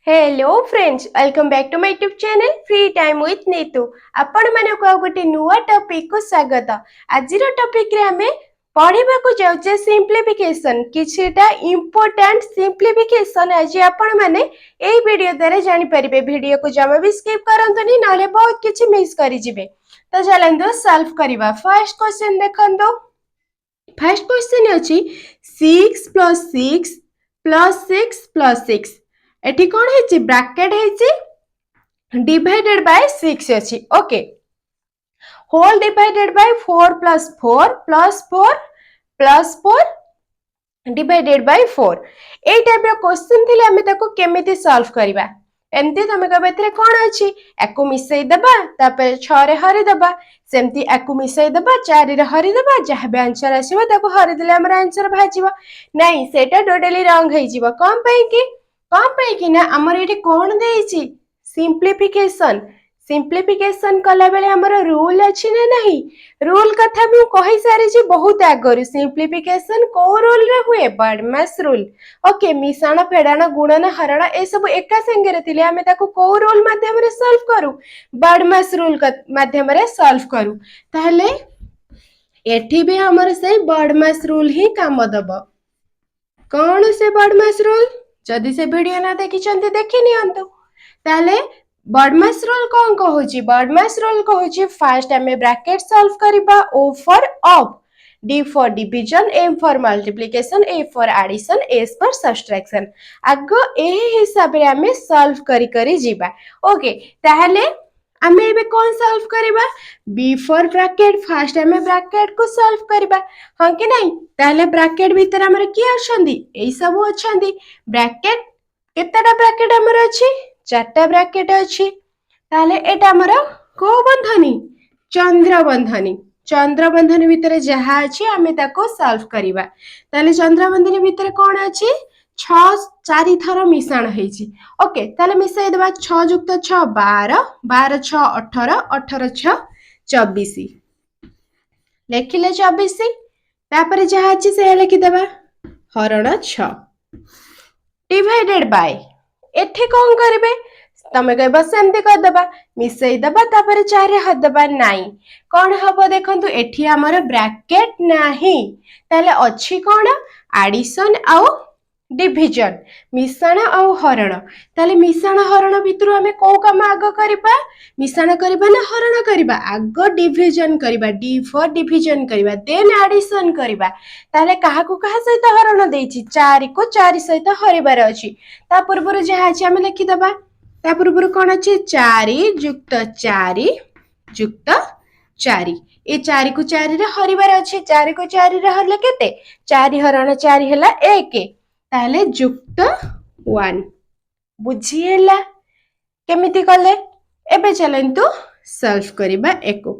Hello friends, welcome back to my YouTube channel free time with Neetu. आपण मानक गोटे नुआ टॉपिक को स्वागत। आज टॉपिक रे हमें पढ़िबा को जाउचे सिंप्लिफिकेशन, किछटा इंपोर्टेंट सिंप्लिफिकेशन आज आपण माने एई वीडियो द्वारा जानि परिबे। वीडियो को जमा भी स्किप करंतुनी नाले बहुत किछि मिस करि जिवे। तो चलंदो सॉल्व करिबा। फर्स्ट क्वेश्चन देखंदो। फर्स्ट क्वेश्चन अछि 6 + 6 + 6 + 6 एठी कौन है ब्रैकेट है डिवाइडेड बाय 6 अच्छी। Okay, whole divided by 4 + 4 + 4 + 4 divided by 4 ए टाइप रो क्वेश्चन थिले हमें ताको केमिति सॉल्व करबा। एमती तमे कहबे एथरे कोन अछि एकु मिसई दबा तापर 6 रे हरि दबा, सेमती एकु मिसई दबा 4 रे हरि दबा, जहा बे आंसर आसीबो ताको हरि दिले हमर आंसर भाजिबो। नहीं, सेटा टोटली रॉन्ग है जीवो। कोन पई कि ना हमर एठी कोन देइछि सिंप्लिफिकेशन। सिंप्लिफिकेशन कला बेले हमर रूल अछि ना नहीं, रूल कथा भी कहि सारी छी बहुत आगरु। सिंप्लिफिकेशन को रूल रे हुए बडमास रूल। ओके, मिश्रण फेडाण गुणन हरण ए सब एका संगे रे थिले हमें ताको को रूल माध्यम रे सॉल्व करू, बडमास रूल माध्यम रे सॉल्व करू। ताहले एठी भी हमर से बडमास रूल ही काम दबो। कौन से बडमास रूल? जदि से वीडियो ना देखि चंती देखि नियंतु। ताले बडमास रूल कौन कहूची? बडमास रूल कहूची फर्स्ट हमें ब्रैकेट सॉल्व करिबा। O for of, D for division, M for multiplication, A for addition, S for subtraction. आगो ए हिसाब रे हमें सॉल्व करी करी जीबा। ओके, ताहले हमें एबे कौन सॉल्व करिबा? B फॉर ब्रैकेट, फर्स्ट हमें ब्रैकेट को सॉल्व करिबा। हां कि नहीं? ताहले ब्रैकेट भीतर हमर की अछंदी? एई सब अछंदी। ब्रैकेट केतेटा ब्रैकेट हमर अछि? 4टा ब्रैकेट अछि। ताहले एटा हमर को बंधनी? चंद्र बंधनी। चंद्र बंधनी भीतर जहा अछि हमें ताको सॉल्व करिबा। ताहले चंद्र बंधनी भीतर कोन अछि? 6 4 थर मिश्रण हेछि। ओके, ताहले मिसई देबा 6 + 6 12, 12 6 18, 18 6 24 लेखिले 24। तापर जहा अछि से लिखि देबा हरण 6 डिवाइडेड बाय। एठे कौन करबे? तमे कहबा सेमती कर दबा, मिसई दबा तापर 4 रे हद दबा। नाही, कौन हबो देखंतु एठी हमर ब्रैकेट नाही, ताले अछि कौन? एडिशन आउ डिवीजन, मिश्रण आउ हरण। ताले मिश्रण हरण भितरु हमें को काम आग करिबा? मिश्रण करिबा ना हरण करिबा? आग डिवीजन करिबा, D फॉर डिवीजन करिबा, देन एडिशन करिबा। ताले काहा को काहा सहित हरण देछि? 4 को 4 सहित हरिबार अछि। ता पूर्वरु जहा अछि हमें लिखि दबा। ता पूर्वरु कोन अछि? 4 + 4 + 4। ए 4 को 4 रे हरिबार अछि। 4 को 4 रे हरले केते? 4 हरण 4 हैला 1, ताले जुक्त 1। बुझी हैला केमिति कले? एबे चलंतु सॉल्व करिबा एको।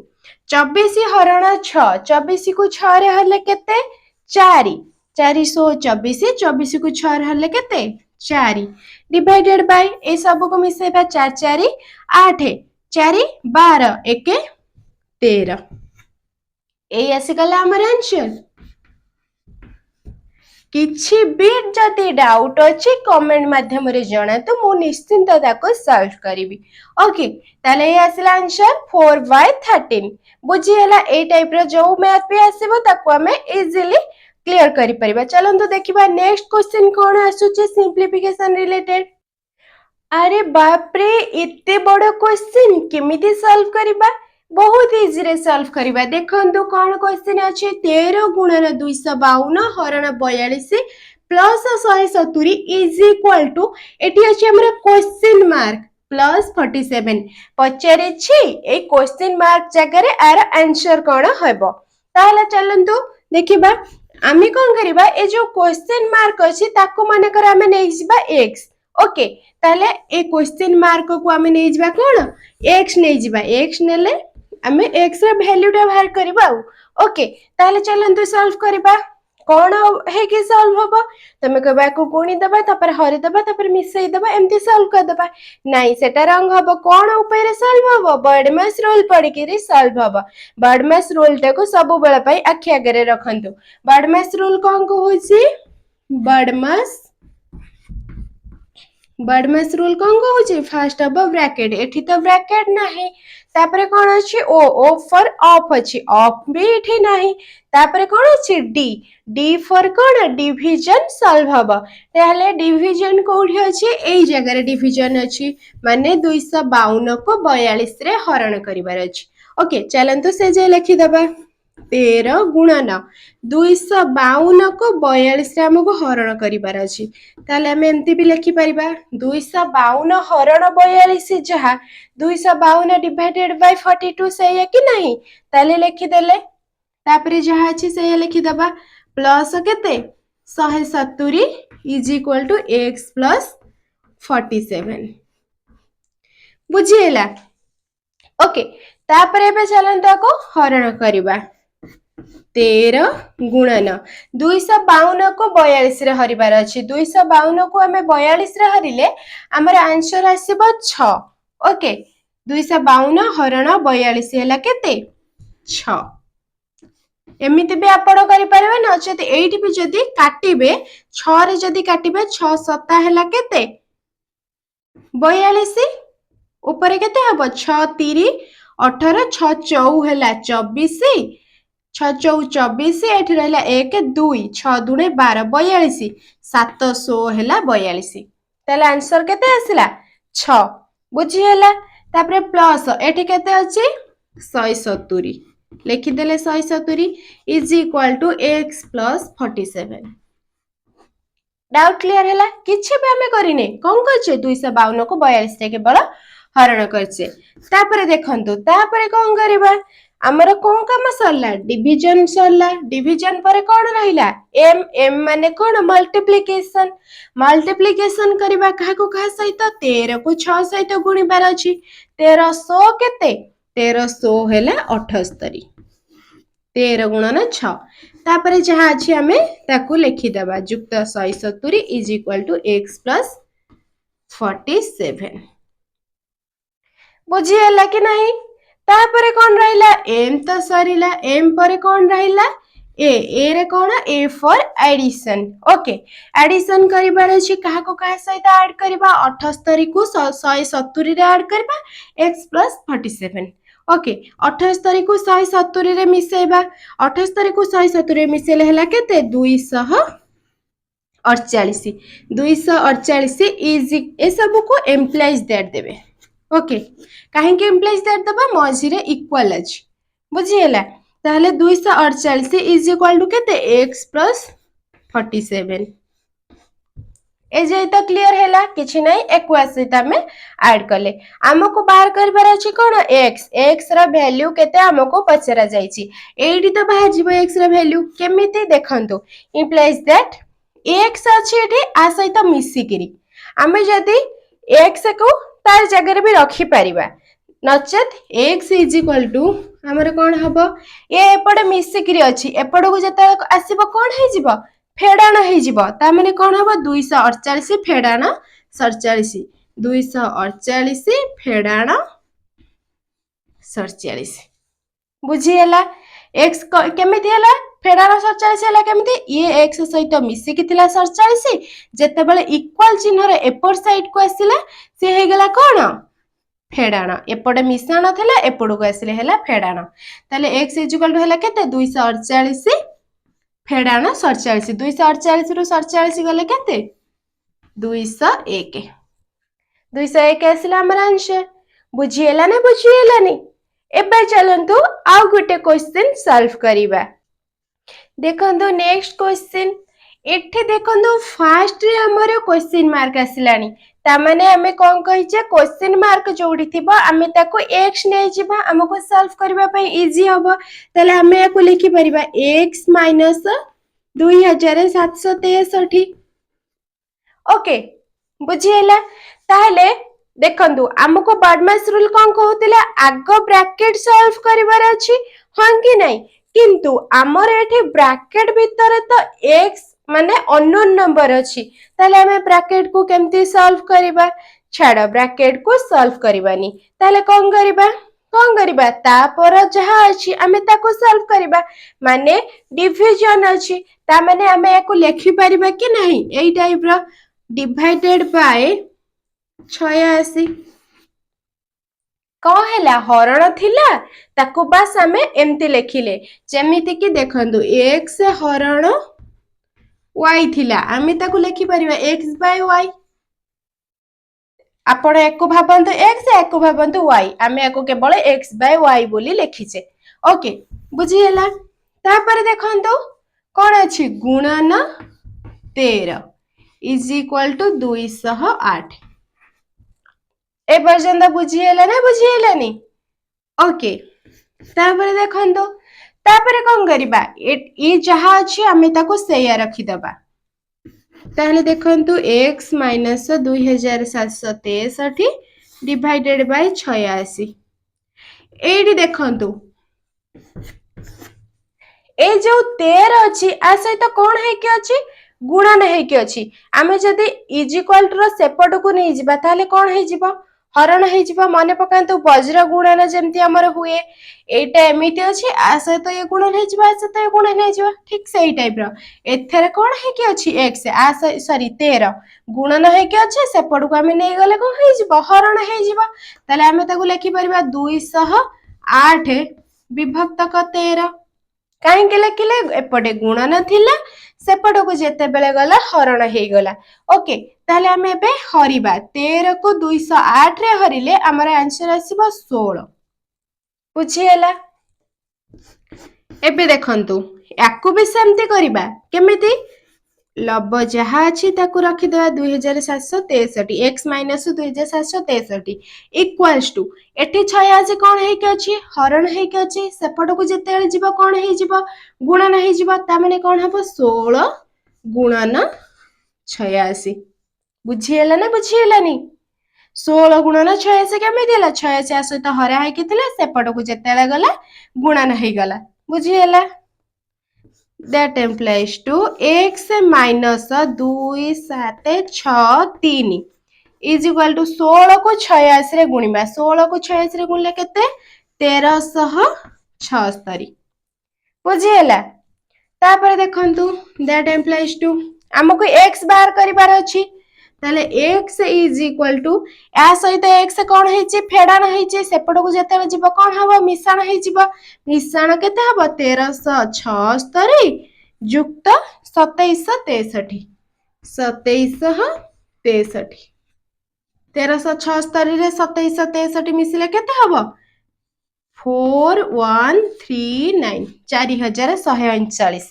24 हरण 6, 24 को 6 रे हरले केते? 4, 4 सो 24, 24 को 6 रे हरले केते? 4 डिवाइडेड बाय ए सब को मिसेबा 4 4 8, 4 12, 1 13। ए आसी गला हमर आंसर। किछि भी जति डाउट अछि कमेंट माध्यम रे जणातु, मु निश्चिंत ताको सॉल्व करिवि। ओके, ताले ए आसीला आंसर 4/13। बुझी हैला ए टाइप रो जो मैथ पे आसीबो ताको हमें इजीली क्लियर करि परिबा। चलंतु देखिबा नेक्स्ट क्वेश्चन कोन आसुचे सिंप्लिफिकेशन रिलेटेड। अरे बाप रे, इत्ते बड़ क्वेश्चन केमिति सॉल्व करिबा? बहुत इजी रे सॉल्व करिबा। देखंतु कोन क्वेश्चन अछि? 13 × 252 हरण 42 प्लस 170 इज इक्वल टू, एटी अछि हमर क्वेश्चन मार्क प्लस 47। पचारे छी ए क्वेश्चन मार्क जगह रे आर आंसर कोन हेबो? ताहले चलंतु देखिबा। आमी कोन करिबा? ए जो क्वेश्चन मार्क अछि ताको माने कर हमें नै जिबा x। ओके, ताहले ए क्वेश्चन मार्क को हमें नै जिबा कोन? x नै जिबा। x नेले हमें x रा वैल्यू टा बाहर करबा। ओके, ताहले चलंतु सॉल्व करबा। कोन हे के सॉल्व होबो? तमे कहबा को गुणी दबा तापर हरि दबा तापर मिसई दबा, एमती सॉल्व कर दबा। नाही, सेटा रंग होबो। कोन उपाय रे सॉल्व होबो? बडमास रूल पड़ी के रे सॉल्व होबो। बडमास रूल टा को सब बेला पई आखि आगे रे रखंतु। बडमास रूल कोन कहूची? बडमास बडमास रूल कौन कहूँ फास्ट हम ब्राकेट एठी तो ब्राकेट नाही तापरे कौन अच्छी ओ ओ फॉर ऑफ अच्छी ऑफ भी एठी नाही तापरे कौन अच्छी डी डी फॉर कौन डिविजन सॉल्व हबो ताहले डिविजन कोठी अच्छी एई जगह रे डिविजन अच्छी माने 252 को 42 रे हरण करिवार अच्छी ओके चलंतु से जे लिखि दबा 13 गुणन 252 को 42 रे हमको हरण करिवार अछि ताले हम एमती भी लिखि परिबा 252 हरण 42 जहा 252 डिवाइडेड बाय 42 सही कि नहीं ताले लिखि देले तापरे जहा अछि सही लिखि दबा प्लस केते 170 is equal to x plus 47 बुझिएला ओके तापरे एबे चलंता को हरण करिबा 13 गुणन 252 को 42 रे हरिबार अछि 252 को हमें 42 रे हरिले हमर आंसर आसीबो 6 ओके 252 हरण 42 हैला केते 6 एमिति भी आपण करि परबे न जति एठी भी जति काटिबे 6 रे जति काटिबे 6 7 हैला केते 42 ऊपर केते हबो 6 3 18 6 4 हैला 24 6 4 24 एठी रहला 1 2 6 2 12 42 700 हैला 42 ताले आंसर केते आसिला 6 बुझी हैला तापरे प्लस एठी केते अछि 170 लिखि देले 170 is equal to x plus 47 doubt clear हैला किछि भी हमें करिने कोन करछे 252 को 42 रे केवल हरण करछे तापरे देखंतु तापरे कोन करबा हमर कोन काम सरला डिवीजन पर कोन रहिला m m माने कोन मल्टीप्लिकेशन करबा काहा को काहा सहित 13 को 6 सहित गुणिबार अछि 1300 केते 1300 हैला 78 13 गुणन 6 तापरे जहा अछि हमें ताकू लिखि दबा युक्त 170 is equal to x plus 47 बुझी हैला कि नहीं तापरे कौन रहिला m तो सरिला m पर कौन रहिला ए रे कौन a for addition okay addition करिबार अछि काहा को काहा सहित ऐड करबा 78 को 170 रे ऐड करबा x प्लस 47 ओके 78 को 170 रे मिसेबा 78 को 170 रे मिसेले हला केते 248 इज ए सब को एम्प्लॉइज दैट देबे ओके काहे के एम्प्लॉइज दैट दबा मझिरे इक्वल अछि बुझिएला ताहले 248 इज इक्वल टू केते x प्लस 47 ए जे तो क्लियर हैला किछि नै 81 तमे ऐड करले हमको बाहर करबार अछि कोन x रा वैल्यू केते हमको पचरा जाईची एडी तो बाहर जीवो x रा वैल्यू केमिति देखंतु इंप्लाइज दैट x अछि एठी आ सहित मिसिकिरी हमें जदी x को तार जगह रे भी रखी परिबा नचेत x इज इक्वल टू हमर कोन हबो ए एपडे मिसिकिरी अछि एपड को जता आसीबो कोन हे जीवो फेडाण हे जीवो ता माने कोन हबो 248 फेडाण 47 248 फेडाण 47 बुझी हैला x केमिति हैला फेडाण 47 हैला केमिति ये x सहित मिसिकी थिला 47 जते बेले इक्वल चिन्ह रे एपर साइड को आसीला से हे गेला कोन फेडाण एपटे मिश्रण थिला एपड को आसीले हैला फेडाण ताले x इज इक्वल टू हैला केते 248 फेडाण 47 248 रु 47 गले केते 201 201 आसीला हमर आंसर बुझिएला ना बुझिएलानी एबे चलंतु आउ गुटे क्वेश्चन सॉल्व करिबा देखंतु नेक्स्ट क्वेश्चन एठे देखंतु फर्स्ट रे हमर क्वेश्चन मार्क आसिलानी ता माने हमें कोन कहिचे क्वेश्चन मार्क जोडी थिबो हमें ताको x नै जिबा हमको सॉल्व करबा पई इजी होबो तले हमें याको लिखि परिबा x - 2763 ओके बुझिएला ताहले देखंतु हमको बडमास रूल कोन कहउतिला आगो ब्रैकेट सॉल्व करिवार अछि हां कि नै किंतु हमर एठी ब्रैकेट भीतर तो x माने अननोन नंबर अछि ताले हमें ब्रैकेट को केमती सॉल्व करिबा छाड़ ब्रैकेट को सॉल्व करिबानी ताले कोन करिबा ता पर जहा अछि हमें ताको सॉल्व करिबा माने डिवीजन अछि ता माने हमें एको लिखि परिबा कि नहीं एई टाइप रो डिवाइडेड बाय 86 कौन है हरण थिला ताकू बास आमे एमती लेखिले जेमिति कि देखंतु x हरण y थिला आमे ताकू लेखि परिबा x by y आपण एको भाबंतु x एको भाबंतु y आमे एको केवल x by y बोली लेखिचे ओके बुझी हला तापर देखंतु कोन अछि गुणन 13 इज इक्वल टू 208 ए पर्यंत बुझी हला ना बुझी हलानी ओके तापर देखंतु तापर कोन करिबा ए जहा अछि आमे ताको सेया रखि दबा ताहले देखंतु x माइनस 2763 डिवाइडेड बाय 86 एडी देखंतु ए जो 13 अछि आ सहित कोन है कि अछि गुणन है कि अछि आमे जदी इज इक्वल टू सेपट को नै जिबा ताले कोन है जिबा हरण है जिबा माने पकांतु वज्र गुणन जेमति हमर हुए एटा एमिति अछि आ सहित ये गुणन है जिबा सहित ये गुणन है जिबा ठीक सेही टाइप रो एथरे कोन है कि अछि x आ सॉरी 13 गुणन है कि अछि सेपट को आमे नै गले को है जिबा हरण है जिबा ताले आमे ताको लेखि परिबा 208 विभक्त क 13 काहे के लेखिले एपटे गुणन थिला सेपट को जेते बेले गला हरण हे गला ओके ताले आमे बे हरिबा 13 को 208 रे हरिले हमर आंसर आसीबा 16 बुझी हला एबे देखंतु याकू भी सेमती करिबा केमिति लब जहा अछि ताकू रखि देबा 2763 x माइनस 2763 इक्वल्स टू एठी 86 कोन हे के अछि हरण हे के अछि सेपट को जेते जिबा कोन हे जिबा गुणन हे जिबा ता माने कोन हबो 16 गुणन 86 बुझी हला ना बुझी हलानी 16 गुणन 86 केमिति हला 86 सहित हरा हे के थिला सेपट को जेते गला गुणन हे गला बुझी हला that implies to x minus 2763 is equal to 16 को 86 रे गुणिबा 16 को 86 रे गुणले केते 1376 बुझी हला तापर देखंतु that implies to हमको x बाहर करिबार अछि ताले x is equal to आ सहित x कोन हेछि फेडान हेछि सेपट को जेते जिवो कोन हबो मिश्रण हेजिबो मिश्रण केते हबो 1376 युक्त 2763 2763 1376 रे 2763 मिसिले केते हबो 4139 4139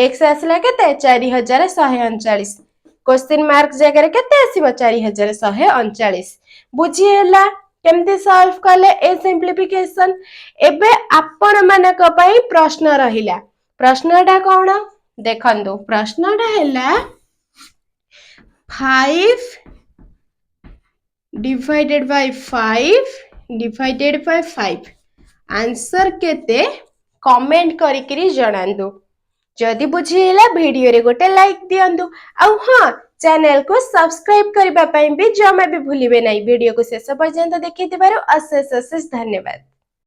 x आसला केते 4139 क्वेश्चन मार्क जगह केते आसीबो 4139 बुझी हला केमते सॉल्व कले ए सिंप्लिफिकेशन एबे आपण मानक पई प्रश्न रहिला प्रश्नटा कोन देखंदो प्रश्नटा हैला 5 divided by 5 divided by 5 answer केते कमेंट करिकरी जणांदो जदि बुझिला वीडियो रे गोटे लाइक दियंदु आ हां चैनल को सब्सक्राइब करबा पई भी जमा भी भूलिबे नै वीडियो को शेष पर्यंत देखिथिबारो अशेष अशेष धन्यवाद।